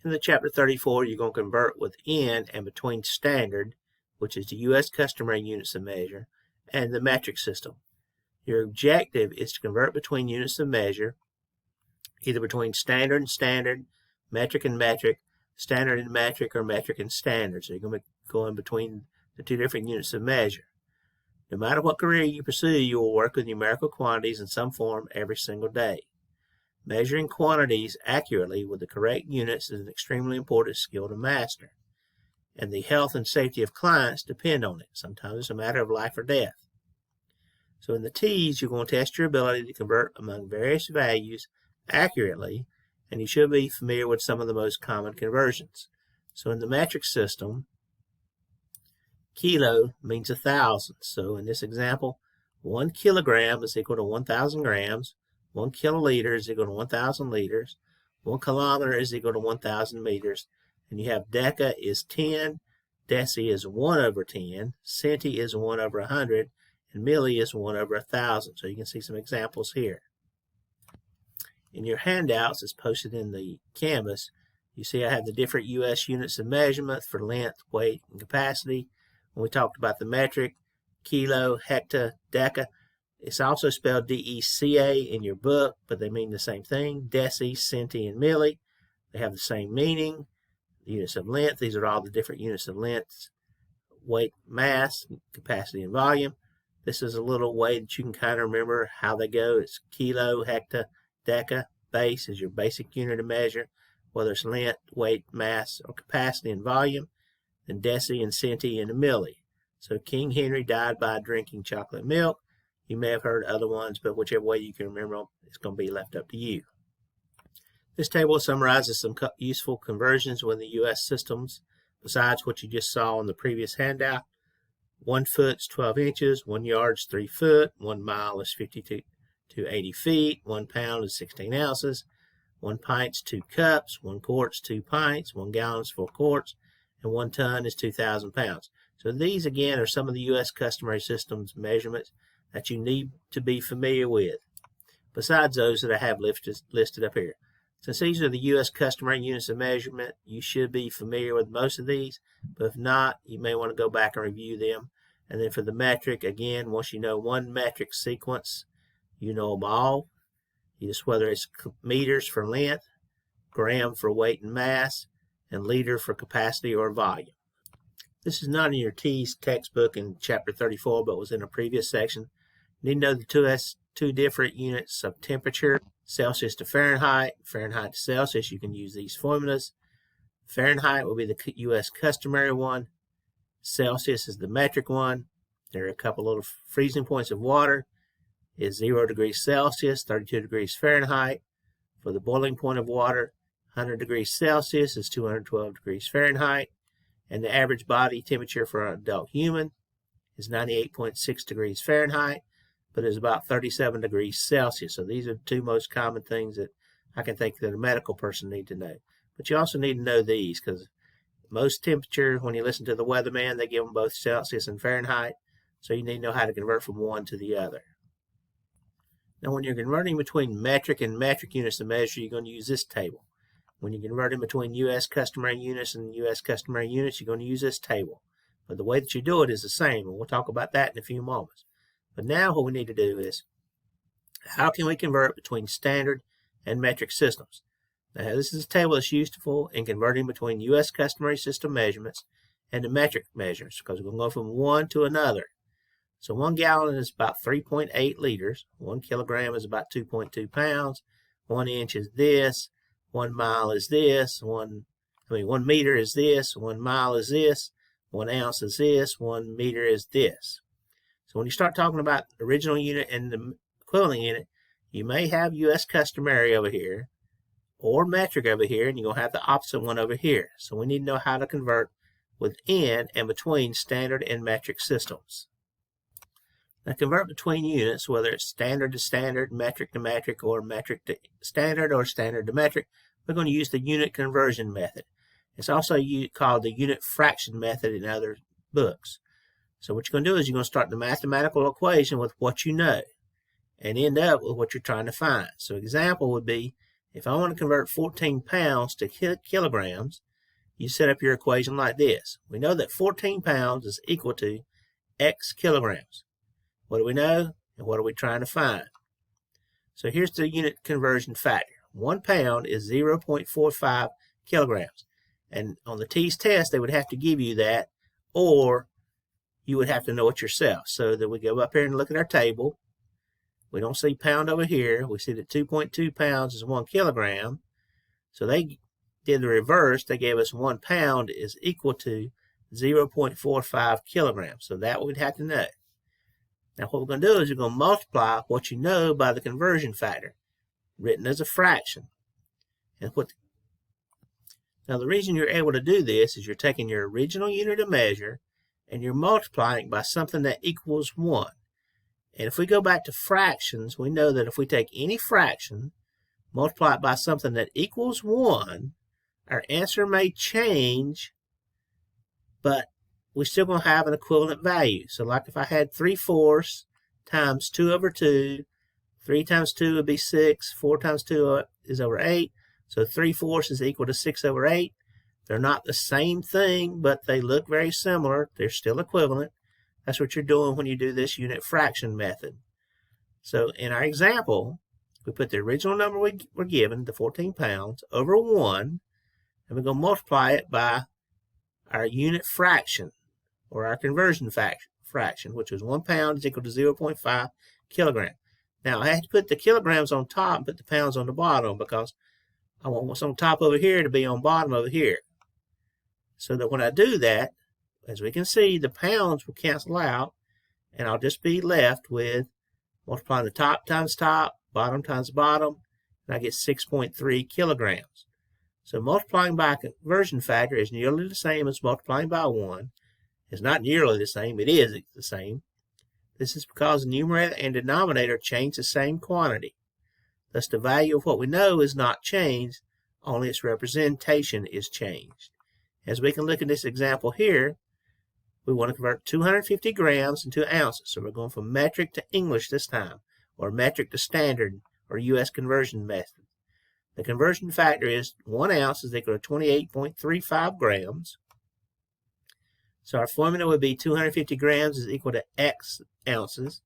In the chapter 34, you're going to convert within and between standard, which is the U.S. customary units of measure, and the metric system. Your objective is to convert between units of measure, either between standard and standard, metric and metric, standard and metric, or metric and standard. So you're going to be going between the two different units of measure. No matter what career you pursue, you will work with numerical quantities in some form every single day. Measuring quantities accurately with the correct units is an extremely important skill to master, and the health and safety of clients depend on it. Sometimes it's a matter of life or death. So in the TEAS, you're going to test your ability to convert among various values accurately, and you should be familiar with some of the most common conversions. So in the metric system, kilo means 1,000. So in this example, 1 kilogram is equal to 1,000 grams. 1 kiloliter is equal to 1,000 liters. 1 kilometer is equal to 1,000 meters. And you have deca is 10, deci is 1 over 10, centi is 1 over 100, and milli is 1 over 1,000. So you can see some examples here. In your handouts, it's posted in the canvas, you see I have the different U.S. units of measurement for length, weight, and capacity. When we talked about the metric, kilo, hecta, deca, it's also spelled D-E-C-A in your book, but they mean the same thing. Deci, centi, and milli, they have the same meaning. The units of length, these are all the different units of length, weight, mass, capacity, and volume. This is a little way that you can kind of remember how they go. It's kilo, hecta, deca. Base is your basic unit of measure, whether it's length, weight, mass, or capacity and volume. Then deci and centi and a milli. So King Henry died by drinking chocolate milk. You may have heard other ones, but whichever way you can remember them, it's going to be left up to you. This table summarizes some useful conversions within the U.S. systems, besides what you just saw on the previous handout. 1 foot is 12 inches, 1 yard is 3 foot, 1 mile is 52 to 80 feet, 1 pound is 16 ounces, 1 pint is 2 cups, 1 quart is 2 pints, 1 gallon is 4 quarts, and 1 ton is 2,000 pounds. So these, again, are some of the U.S. customary systems measurements that you need to be familiar with, besides those that I have listed up here. Since these are the U.S. customary units of measurement, you should be familiar with most of these, but if not, you may want to go back and review them. And then for the metric, again, once you know one metric sequence, you know them all. Whether it's meters for length, gram for weight and mass, and liter for capacity or volume. This is not in your TEAS textbook in chapter 34, but was in a previous section. You need to know the two different units of temperature, Celsius to Fahrenheit, Fahrenheit to Celsius. You can use these formulas. Fahrenheit will be the U.S. customary one. Celsius is the metric one. There are a couple little freezing points of water. Is 0 degrees Celsius, 32 degrees Fahrenheit. For the boiling point of water, 100 degrees Celsius is 212 degrees Fahrenheit. And the average body temperature for an adult human is 98.6 degrees Fahrenheit, but is about 37 degrees Celsius. So these are the two most common things that I can think that a medical person need to know. But you also need to know these, because most temperature, when you listen to the weatherman, they give them both Celsius and Fahrenheit. So you need to know how to convert from one to the other. Now, when you're converting between metric and metric units of measure, you're going to use this table. When you're converting between U.S. customary units and U.S. customary units, you're going to use this table. But the way that you do it is the same, and we'll talk about that in a few moments. But now what we need to do is, how can we convert between standard and metric systems? Now, this is a table that's useful in converting between U.S. customary system measurements and the metric measurements, because we're going to go from one to another. So 1 gallon is about 3.8 liters. 1 kilogram is about 2.2 pounds. 1 inch is this. 1 mile is this. 1 meter is this. 1 mile is this. 1 ounce is this. 1 meter is this. So when you start talking about the original unit and the equivalent unit, you may have U.S. customary over here or metric over here, and you're going to have the opposite one over here. So we need to know how to convert within and between standard and metric systems. Now, convert between units, whether it's standard to standard, metric to metric, or metric to standard, or standard to metric, we're going to use the unit conversion method. It's also called the unit fraction method in other books. So what you're going to do is you're going to start the mathematical equation with what you know and end up with what you're trying to find. So example would be, If I want to convert 14 pounds to kilograms, you set up your equation like this. We know that 14 pounds is equal to X kilograms. What do we know, and what are we trying to find? So here's the unit conversion factor. 1 pound is 0.45 kilograms. And on the TEAS test, they would have to give you that, or you would have to know it yourself. So that we go up here and look at our table. We don't see pound over here. We see that 2.2 pounds is 1 kilogram. So they did the reverse. They gave us 1 pound is equal to 0.45 kilograms. So that we'd have to know. Now what we're going to do is we're going to multiply what you know by the conversion factor, written as a fraction. And now the reason you're able to do this is you're taking your original unit of measure and you're multiplying it by something that equals 1. And if we go back to fractions, we know that if we take any fraction, multiply it by something that equals 1, our answer may change, but we're still going to have an equivalent value. So like if I had 3/4 times 2 over 2, 3 times 2 would be 6, 4 times 2 is over 8, so 3/4 is equal to 6 over 8. They're not the same thing, but they look very similar. They're still equivalent. That's what you're doing when you do this unit fraction method. So in our example, we put the original number we were given, the 14 pounds, over 1, and we're going to multiply it by our unit fraction, or our conversion fraction, which was 1 pound is equal to 0.5 kilogram. Now I have to put the kilograms on top and put the pounds on the bottom because I want what's on top over here to be on bottom over here. So that when I do that, as we can see, the pounds will cancel out, and I'll just be left with multiplying the top times top, bottom times bottom, and I get 6.3 kilograms. So multiplying by a conversion factor is nearly the same as multiplying by 1. It's not nearly the same, it is the same. This is because the numerator and denominator change the same quantity. Thus the value of what we know is not changed, only its representation is changed. As we can look at this example here, we want to convert 250 grams into ounces. So we're going from metric to English this time, or metric to standard, or U.S. conversion method. The conversion factor is 1 ounce is equal to 28.35 grams. So our formula would be 250 grams is equal to X ounces.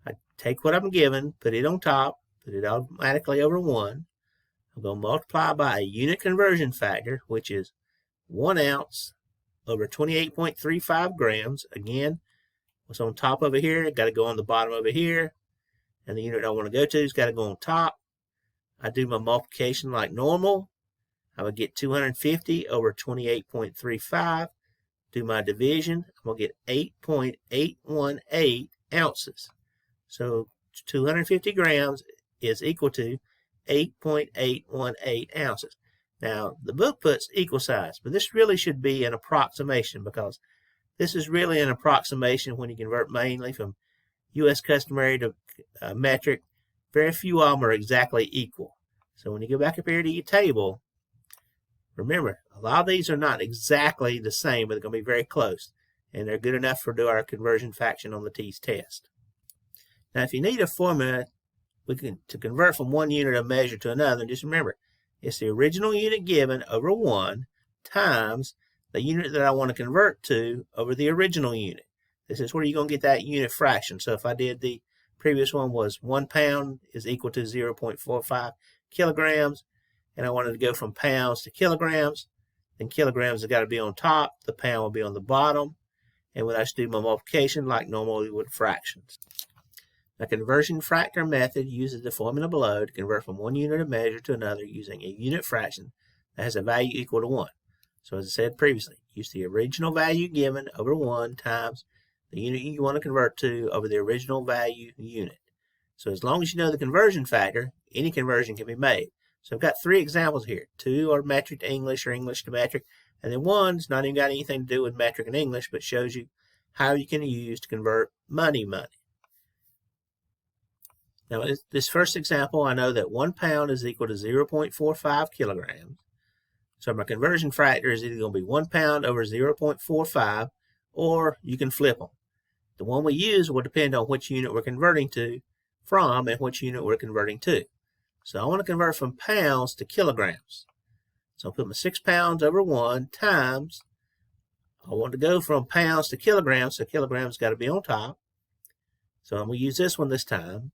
I take what I'm given, put it on top, put it automatically over 1. I'm going to multiply by a unit conversion factor, which is 1 ounce over 28.35 grams. Again, what's on top over here, got to go on the bottom over here. And the unit I want to go to has got to go on top. I do my multiplication like normal. I would get 250 over 28.35. Do my division, I'm going to get 8.818 ounces. So 250 grams is equal to 8.818 ounces. Now, the book puts equal size, but this really should be an approximation because this is really an approximation when you convert mainly from U.S. customary to metric. Very few of them are exactly equal. So when you go back up here to your table, remember, a lot of these are not exactly the same, but they're going to be very close. And they're good enough for do our conversion fraction on the TEAS test. Now, if you need a formula to convert from one unit of measure to another, just remember, it's the original unit given over 1 times the unit that I want to convert to over the original unit. This is where you're going to get that unit fraction. So if I did the previous one was 1 pound is equal to 0.45 kilograms, and I wanted to go from pounds to kilograms, then kilograms have got to be on top, the pound will be on the bottom, and when I just do my multiplication like normally with fractions. The conversion factor method uses the formula below to convert from one unit of measure to another using a unit fraction that has a value equal to 1. So as I said previously, use the original value given over 1 times the unit you want to convert to over the original value unit. So as long as you know the conversion factor, any conversion can be made. So I've got 3 examples here. 2 are metric to English or English to metric, and then 1's not even got anything to do with metric and English, but shows you how you can use to convert money. Now, this first example, I know that 1 pound is equal to 0.45 kilograms. So my conversion factor is either going to be 1 pound over 0.45, or you can flip them. The one we use will depend on which unit we're converting to from and which unit we're converting to. So I want to convert from pounds to kilograms. So I'll put my 6 pounds over 1 times, I want to go from pounds to kilograms, so kilograms got to be on top. So I'm going to use this one this time.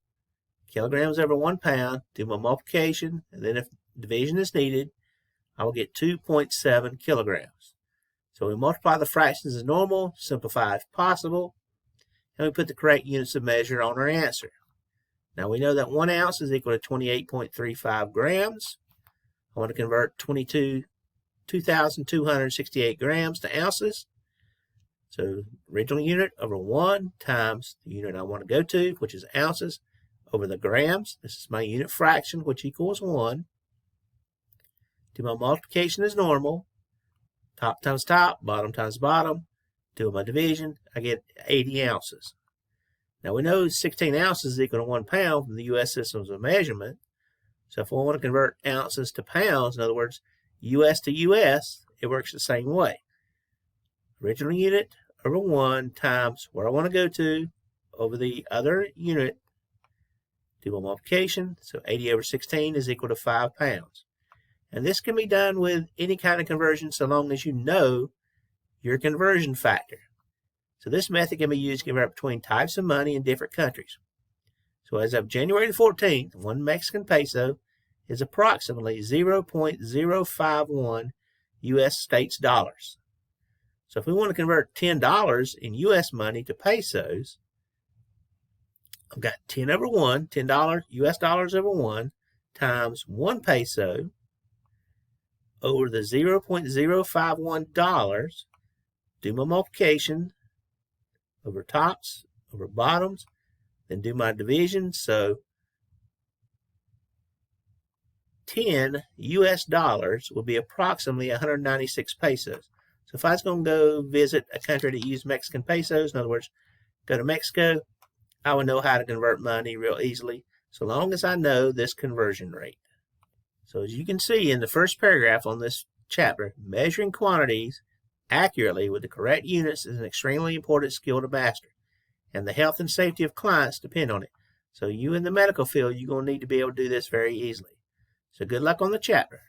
Kilograms over 1 pound, do my multiplication, and then if division is needed, I will get 2.7 kilograms. So we multiply the fractions as normal, simplify if possible, and we put the correct units of measure on our answer. Now we know that 1 ounce is equal to 28.35 grams. I want to convert 2,268 grams to ounces. So original unit over 1 times the unit I want to go to, which is ounces, over the grams. This is my unit fraction, which equals 1. Do my multiplication as normal. Top times top, bottom times bottom. Do my division, I get 80 ounces. Now we know 16 ounces is equal to 1 pound from the U.S. systems of measurement. So if we want to convert ounces to pounds, in other words, U.S. to U.S., it works the same way. Original unit over 1 times where I want to go to over the other unit. Do my multiplication, so 80 over 16 is equal to 5 pounds. And this can be done with any kind of conversion so long as you know your conversion factor. So this method can be used to convert between types of money in different countries. So as of January the 14th, 1 Mexican peso is approximately 0.051 U.S. States dollars. So if we want to convert $10 in U.S. money to pesos, I've got 10 over 1, $10 U.S. dollars over 1 times 1 peso over the $0.051, do my multiplication over tops, over bottoms, then do my division. So 10 U.S. dollars will be approximately 196 pesos. So if I was going to go visit a country that used Mexican pesos, in other words, go to Mexico, I would know how to convert money real easily, so long as I know this conversion rate. So as you can see in the first paragraph on this chapter, measuring quantities accurately with the correct units is an extremely important skill to master, and the health and safety of clients depend on it. So you in the medical field, you're going to need to be able to do this very easily. So good luck on the chapter.